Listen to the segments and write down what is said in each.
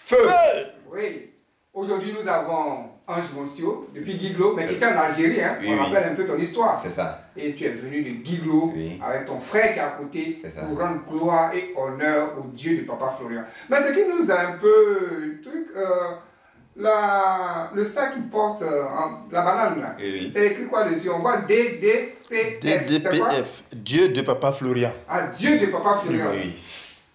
Feu! Oui. Aujourd'hui, nous avons Ange Monsieur, depuis Guiglo, mais qui était en Algérie. Hein. Oui, on rappelle un peu ton histoire. C'est ça. Et tu es venu de Guiglo avec ton frère qui est à côté pour rendre gloire et honneur au Dieu de Papa Florian. Mais ce qui nous a un peu... le sac qu'il porte, la banane là, c'est écrit quoi dessus? On voit DDPF. DDPF, Dieu de Papa Florian. Ah, Dieu de Papa Florian. Oui.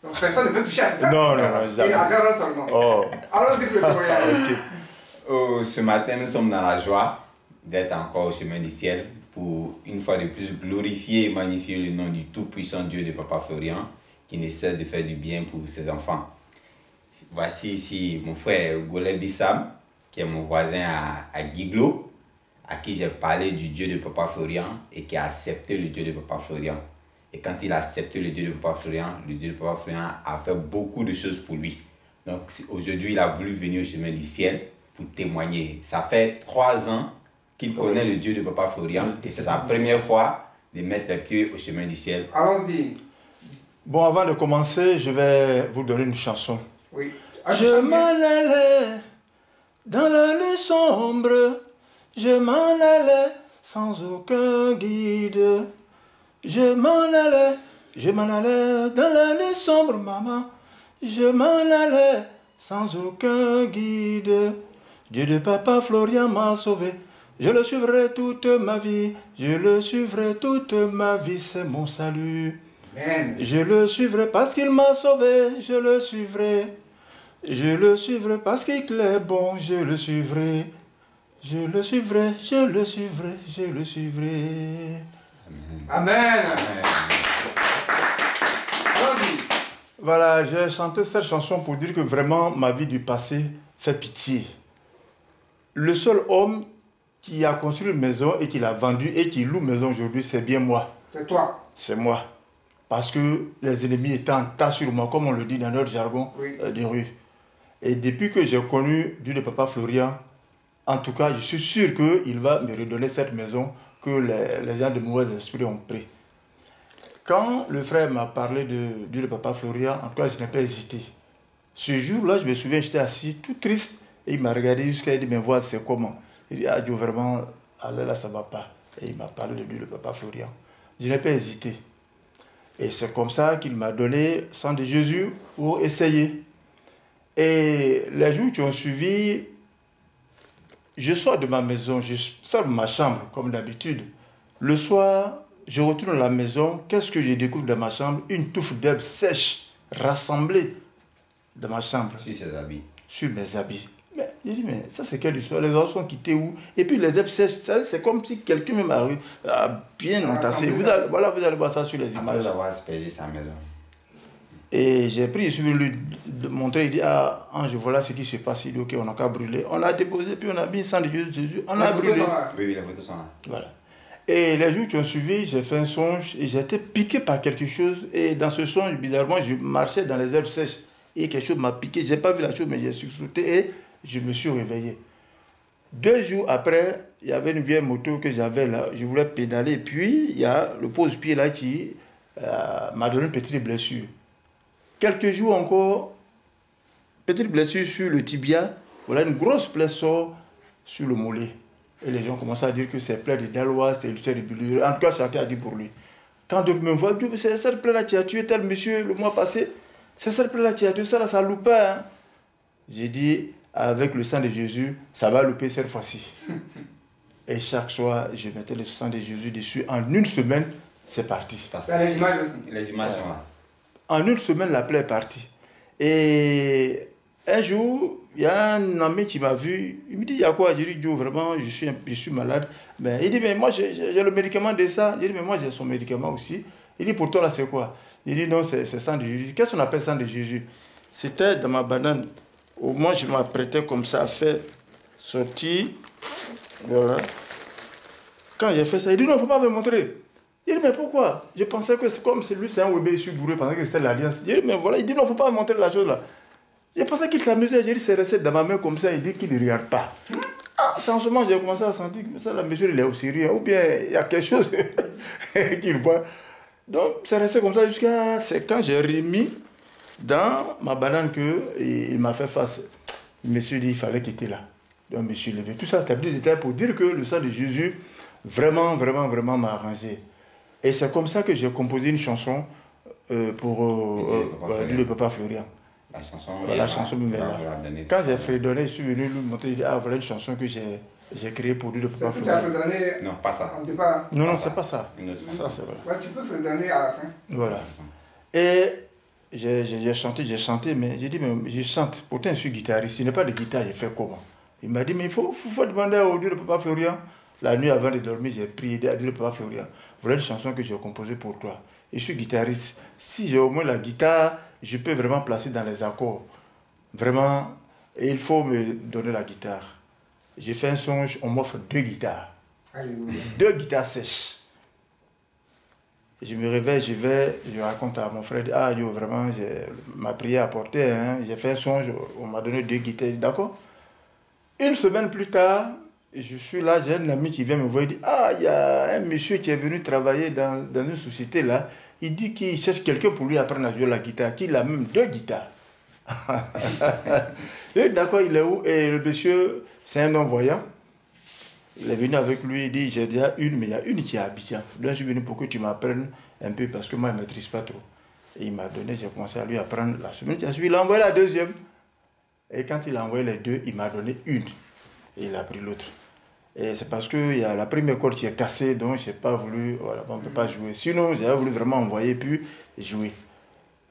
Donc personne ne veut toucher à ça. Non, jamais. Et l'argent rentre seulement. Oh. Allons-y, Florian. Ce matin, nous sommes dans la joie d'être encore au chemin du ciel pour une fois de plus glorifier et magnifier le nom du tout-puissant Dieu de Papa Florian qui ne cesse de faire du bien pour ses enfants. Voici ici mon frère Golé Bissam, qui est mon voisin à Guiglo, à qui j'ai parlé du Dieu de Papa Florian et qui a accepté le Dieu de Papa Florian. Et quand il a accepté le Dieu de Papa Florian, le Dieu de Papa Florian a fait beaucoup de choses pour lui. Donc aujourd'hui, il a voulu venir au chemin du ciel pour témoigner. Ça fait 3 ans qu'il connaît le Dieu de Papa Florian et c'est sa première fois de mettre les pieds au chemin du ciel. Allons-y. Bon, avant de commencer, je vais vous donner une chanson. Oui. Je m'en allais dans la nuit sombre, je m'en allais sans aucun guide. Je m'en allais dans la nuit sombre, maman. Je m'en allais sans aucun guide. Dieu de Papa Florian m'a sauvé. Je le suivrai toute ma vie. Je le suivrai toute ma vie, c'est mon salut. Amen. Je le suivrai parce qu'il m'a sauvé. Je le suivrai. Je le suivrai parce qu'il est bon. Je le suivrai. Je le suivrai. Je le suivrai. Je le suivrai. Amen. Amen. Allons-y. Voilà, j'ai chanté cette chanson pour dire que vraiment ma vie du passé fait pitié. Le seul homme qui a construit une maison et qui l'a vendue et qui loue maison aujourd'hui, c'est bien moi. C'est toi. C'est moi. Parce que les ennemis étaient en tas sur moi, comme on le dit dans notre jargon de rue. Et depuis que j'ai connu Dieu de Papa Florian, en tout cas, je suis sûr qu'il va me redonner cette maison que les gens de mauvais esprits ont pris. Quand le frère m'a parlé de Dieu de Papa Florian, en tout cas, je n'ai pas hésité. Ce jour-là, je me souviens, j'étais assis tout triste et il m'a regardé jusqu'à il dit, mais voilà, c'est comment? Il dit, ah Dieu, vraiment, là, ça ne va pas. Et il m'a parlé de Dieu de Papa Florian. Je n'ai pas hésité. Et c'est comme ça qu'il m'a donné sang de Jésus pour essayer. Et les jours qui ont suivi, je sors de ma maison, je ferme ma chambre comme d'habitude. Le soir, je retourne à la maison. Qu'est-ce que je découvre dans ma chambre? Une touffe d'herbes sèches rassemblées dans ma chambre. Sur ses habits. Sur mes habits. Mais j'ai dit, mais ça c'est quelle histoire? Les oiseaux sont quittés où? Et puis les herbes sèches, c'est comme si quelqu'un même a bien entassé. Vous allez voir ça sur les images. Après avoir aspergé sa maison. Et j'ai pris, je suis venu lui montrer, il dit, ah Ange, voilà ce qui se passe. Il dit, ok, on n'a qu'à brûler. On a déposé, puis on a mis le sang de Jésus, on a brûlé. Oui, les photos sont là. Voilà. Et les jours qui ont suivi, j'ai fait un songe et j'ai été piqué par quelque chose. Et dans ce songe, bizarrement, je marchais dans les herbes sèches et quelque chose m'a piqué. Je n'ai pas vu la chose, mais j'ai sursauté et je me suis réveillé. 2 jours après, il y avait une vieille moto que j'avais là. Je voulais pédaler. Puis, il y a le pose-pied là qui m'a donné une petite blessure. Quelques jours encore, petite blessure sur le tibia. Voilà, une grosse plaie sort sur le mollet. Et les gens commencent à dire que c'est plaie de Dalois, c'est l'utère de Bulure. En tout cas, chacun a dit pour lui. Quand d'autres me voient, c'est cette plaie-là qui a tué tel monsieur le mois passé. C'est cette plaie-là qui a tué ça, là, ça loupe pas. Hein. J'ai dit, avec le sang de Jésus, ça va louper cette fois-ci. Et chaque soir, je mettais le sang de Jésus dessus. En 1 semaine, c'est parti. Ça, les images aussi. Les images sont là. En 1 semaine, la plaie est partie. Et un jour, il y a un ami qui m'a vu. Il me dit, il y a quoi? J'ai dit, Joe, vraiment, je suis malade. Ben, il dit, mais moi, j'ai le médicament de ça. J'ai dit, mais moi, j'ai son médicament aussi. Il dit, pour toi, là, c'est quoi? Il dit, non, c'est sang de Jésus. Qu'est-ce qu'on appelle sang de Jésus? C'était dans ma banane. Au moins, je m'apprêtais comme ça à faire sortir. Voilà. Quand j'ai fait ça, il dit, non, il ne faut pas me montrer. Il dit, mais pourquoi? Je pensais que c'est comme celui, c'est un Wébé issu bourré pendant que c'était l'Alliance. Il dit, mais voilà, il dit, non, il ne faut pas me montrer la chose là. Je pensais qu'il s'amusait. J'ai dit, c'est resté dans ma main comme ça. Il dit qu'il ne regarde pas. Ah, c'est en ce moment j'ai commencé à sentir que ça, la mesure, il est au sérieux. Ou bien il y a quelque chose qu'il voit. Donc, c'est resté comme ça jusqu'à. C'est quand j'ai remis dans ma banane qu'il m'a fait face, je me suis dit, il fallait qu'il était là. Donc, je me suis levé. Tout ça, c'est un petit détail pour dire que le sang de Jésus, vraiment, vraiment, vraiment m'a arrangé. Et c'est comme ça que j'ai composé une chanson pour le Papa Florian. La chanson, la chanson là. Quand j'ai fredonné, je suis venu lui montrer, il dit, ah, voilà une chanson que j'ai créée pour lui, le Papa Florian. Tu as fredonné? Non, pas ça. Non, c'est pas ça. Ça, c'est vrai. Ouais, tu peux fredonner à la fin. Voilà. Et j'ai chanté, mais j'ai dit, mais je chante. Pourtant, je suis guitariste. Il n'y a pas de guitare, j'ai fait comment? Il m'a dit, mais il faut demander au Dieu de Papa Florian. La nuit avant de dormir, j'ai prié à Dieu de Papa Florian. Voilà une chanson que j'ai composée pour toi. Et je suis guitariste. Si j'ai au moins la guitare, je peux vraiment placer dans les accords. Vraiment, et il faut me donner la guitare. J'ai fait un songe, on m'offre 2 guitares. Alléluia. 2 guitares sèches. Je me réveille, je raconte à mon frère, ah yo, vraiment, ma prière a porté, hein. J'ai fait un songe, on m'a donné 2 guitares, d'accord. Une semaine plus tard, je suis là, j'ai un ami qui vient me voir, il dit, ah, il y a un monsieur qui est venu travailler dans une société là, il dit qu'il cherche quelqu'un pour lui apprendre à jouer la guitare, qu'il a même 2 guitares. D'accord, il est où? Et le monsieur, c'est un non-voyant. Il est venu avec lui, il dit, j'ai déjà une, mais il y a une qui est à Abidjan. Donc je suis venu pour que tu m'apprennes un peu, parce que moi, je ne maîtrise pas trop. Et il m'a donné, j'ai commencé à lui apprendre la semaine qui a suivi. Il a envoyé la deuxième. Et quand il a envoyé les 2, il m'a donné une. Et il a pris l'autre. Et c'est parce qu'il y a la première corde qui est cassée, donc je n'ai pas voulu, voilà, on ne peut pas jouer. Sinon, j'avais voulu vraiment envoyer puis jouer.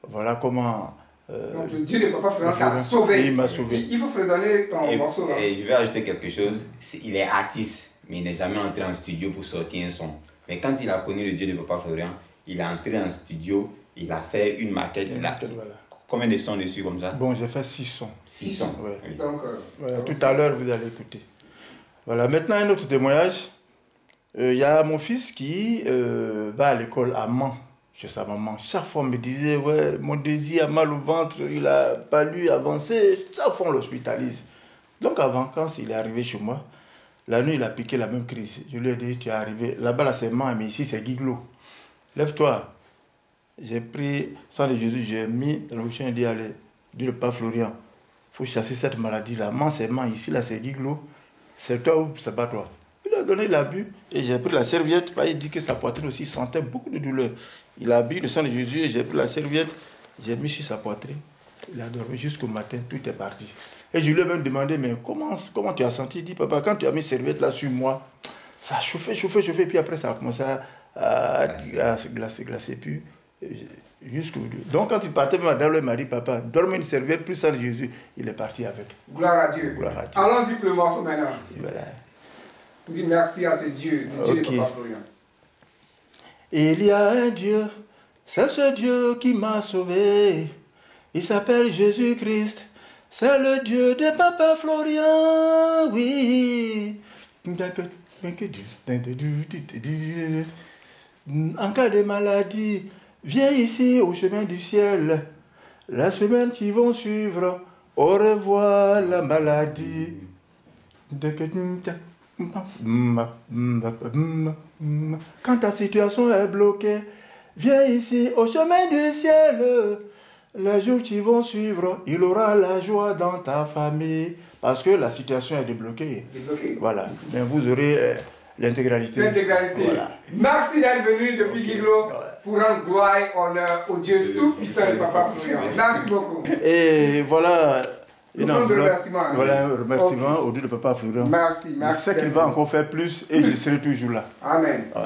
Voilà comment... donc le Dieu de Papa Florian t'a sauvé. Il m'a sauvé. Il faut fredonner ton morceau. Et je vais ajouter quelque chose. Il est artiste, mais il n'est jamais entré en studio pour sortir un son. Mais quand il a connu le Dieu de Papa Florian, il est entré en studio, il a fait une maquette. Voilà. Combien de sons dessus comme ça? Bon, j'ai fait 6 sons. 6 sons. Ouais. Oui. Donc, voilà, tout à l'heure, vous allez écouter. Voilà, maintenant un autre témoignage. Il y a mon fils qui va à l'école à Mans, chez sa maman. Chaque fois, on me disait, ouais, mon désir a mal au ventre, il n'a pas lu avancer. Chaque fois, on l'hospitalise. Donc, avant, quand il est arrivé chez moi, la nuit, il a piqué la même crise. Je lui ai dit, tu es arrivé. Là-bas, là, c'est Mans, mais ici, c'est Guiglo. Lève-toi. J'ai pris sang de Jésus, j'ai mis dans le bouchon et dit, allez, Dieu le Papa Florian, il faut chasser cette maladie-là. Mans, c'est Mans, ici, là, c'est Guiglo. C'est toi ou c'est pas toi? Il a donné, il a bu. Et j'ai pris la serviette. Il dit que sa poitrine aussi sentait beaucoup de douleur. Il a bu le sang de Jésus et j'ai pris la serviette. J'ai mis sur sa poitrine. Il a dormi jusqu'au matin. Tout est parti. Et je lui ai même demandé, mais comment tu as senti? Il dit, papa, quand tu as mis cette serviette là sur moi, ça a chauffé. Puis après, ça a commencé à se glacer. Puis, donc quand il partait, madame m'a dit, papa, dorme une serviette plus sang de Jésus. Il est parti avec. Gloire à Dieu. Gloire à Dieu. Allons-y pour le morceau maintenant. Et voilà. On dit merci à ce Dieu, le Dieu de Papa Florian. Il y a un Dieu, c'est ce Dieu qui m'a sauvé. Il s'appelle Jésus-Christ, c'est le Dieu de Papa Florian, oui. En cas de maladie, viens ici au chemin du ciel. La semaine qui vont suivre, au revoir la maladie. Quand ta situation est bloquée, viens ici au chemin du ciel. Les jours qui vont suivre, il aura la joie dans ta famille. Parce que la situation est débloquée. Voilà. Mais vous aurez l'intégralité. Voilà. Merci d'être venu depuis Guiglo pour rendre gloire et honneur au Dieu tout-puissant de Papa Florian. Merci beaucoup. Et voilà. Voilà un remerciement au Dieu de Papa Florian. Merci. Je sais qu'il va encore faire plus et je serai toujours là. Amen. Ouais.